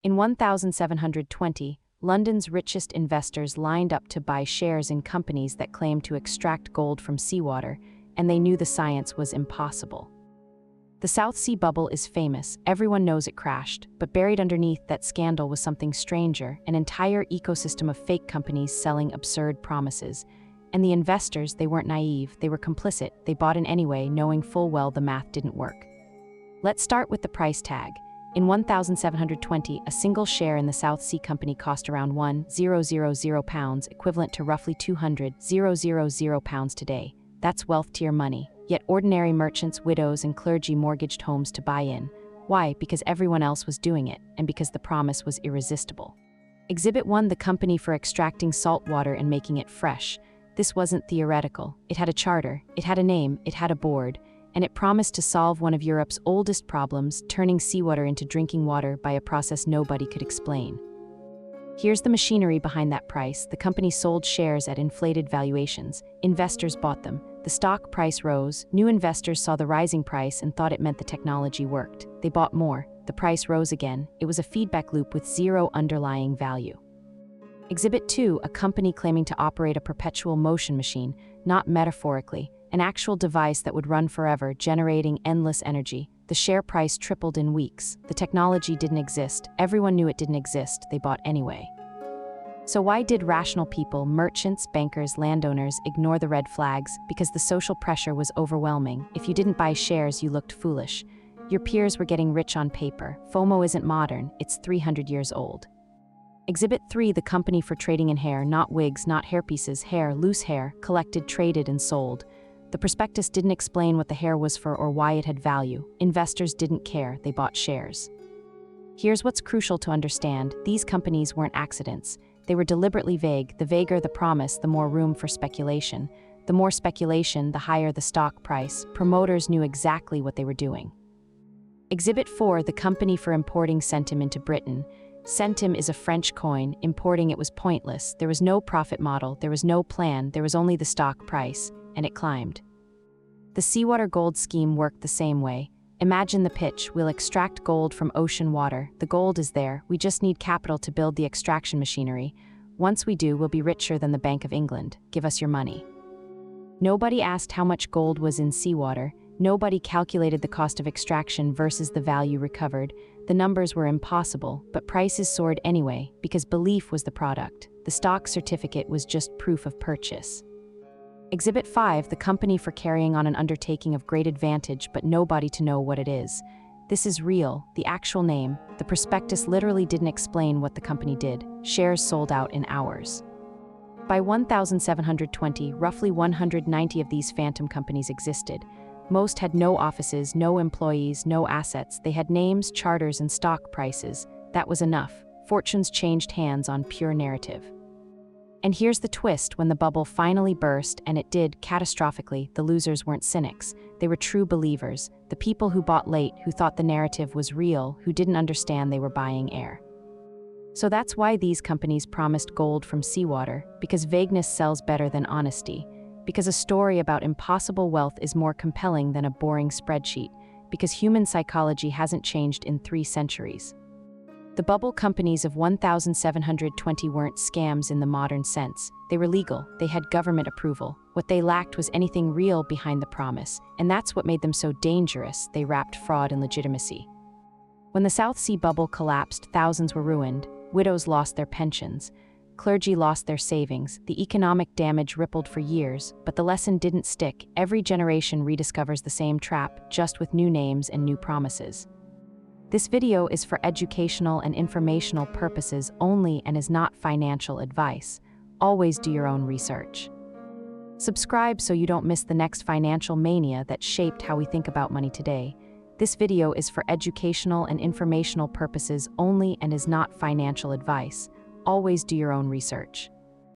In 1720, London's richest investors lined up to buy shares in companies that claimed to extract gold from seawater, and they knew the science was impossible. The South Sea bubble is famous, everyone knows it crashed, but buried underneath that scandal was something stranger, an entire ecosystem of fake companies selling absurd promises. And the investors, they weren't naive, they were complicit, they bought in anyway, knowing full well the math didn't work. Let's start with the price tag. In 1720, a single share in the South Sea Company cost around £1,000, equivalent to roughly £200,000 today. That's wealth tier money. Yet ordinary merchants, widows, and clergy mortgaged homes to buy in. Why? Because everyone else was doing it, and because the promise was irresistible. Exhibit 1: the company for extracting salt water and making it fresh. This wasn't theoretical. It had a charter, it had a name, it had a board, and it promised to solve one of Europe's oldest problems, turning seawater into drinking water by a process nobody could explain. Here's the machinery behind that price. The company sold shares at inflated valuations. Investors bought them. The stock price rose. New investors saw the rising price and thought it meant the technology worked. They bought more. The price rose again. It was a feedback loop with zero underlying value. Exhibit 2: a company claiming to operate a perpetual motion machine, not metaphorically, an actual device that would run forever, generating endless energy. The share price tripled in weeks. The technology didn't exist. Everyone knew it didn't exist. They bought anyway. So why did rational people, merchants, bankers, landowners, ignore the red flags? Because the social pressure was overwhelming. If you didn't buy shares, you looked foolish. Your peers were getting rich on paper. FOMO isn't modern, it's 300 years old. Exhibit 3: the company for trading in hair, not wigs, not hairpieces, hair, loose hair, collected, traded, and sold. The prospectus didn't explain what the hair was for or why it had value. Investors didn't care, they bought shares. Here's what's crucial to understand: these companies weren't accidents. They were deliberately vague. The vaguer the promise, the more room for speculation. The more speculation, the higher the stock price. Promoters knew exactly what they were doing. Exhibit 4: the company for importing centime into Britain. Centime is a French coin. Importing it was pointless. There was no profit model, there was no plan, there was only the stock price, and it climbed. The Seawater gold scheme worked the same way. Imagine the pitch: we'll extract gold from ocean water. The gold is there, we just need capital to build the extraction machinery. Once we do, we'll be richer than the Bank of England. Give us your money. Nobody asked how much gold was in seawater. Nobody calculated the cost of extraction versus the value recovered. The numbers were impossible, but prices soared anyway, because belief was the product. The stock certificate was just proof of purchase. Exhibit 5: the company for carrying on an undertaking of great advantage but nobody to know what it is. This is real, the actual name. The prospectus literally didn't explain what the company did. Shares sold out in hours. By 1720, roughly 190 of these phantom companies existed. Most had no offices, no employees, no assets. They had names, charters, and stock prices. That was enough. Fortunes changed hands on pure narrative. And here's the twist: when the bubble finally burst, and it did, catastrophically, the losers weren't cynics. They were true believers, the people who bought late, who thought the narrative was real, who didn't understand they were buying air. So that's why these companies promised gold from seawater, because vagueness sells better than honesty, because a story about impossible wealth is more compelling than a boring spreadsheet, because human psychology hasn't changed in 3 centuries. The bubble companies of 1720 weren't scams in the modern sense. They were legal, they had government approval. What they lacked was anything real behind the promise, and that's what made them so dangerous. They wrapped fraud in legitimacy. When the South Sea bubble collapsed, thousands were ruined, widows lost their pensions, clergy lost their savings, the economic damage rippled for years, but the lesson didn't stick. Every generation rediscovers the same trap, just with new names and new promises. This video is for educational and informational purposes only and is not financial advice. Always do your own research. Subscribe so you don't miss the next financial mania that shaped how we think about money today. This video is for educational and informational purposes only and is not financial advice. Always do your own research.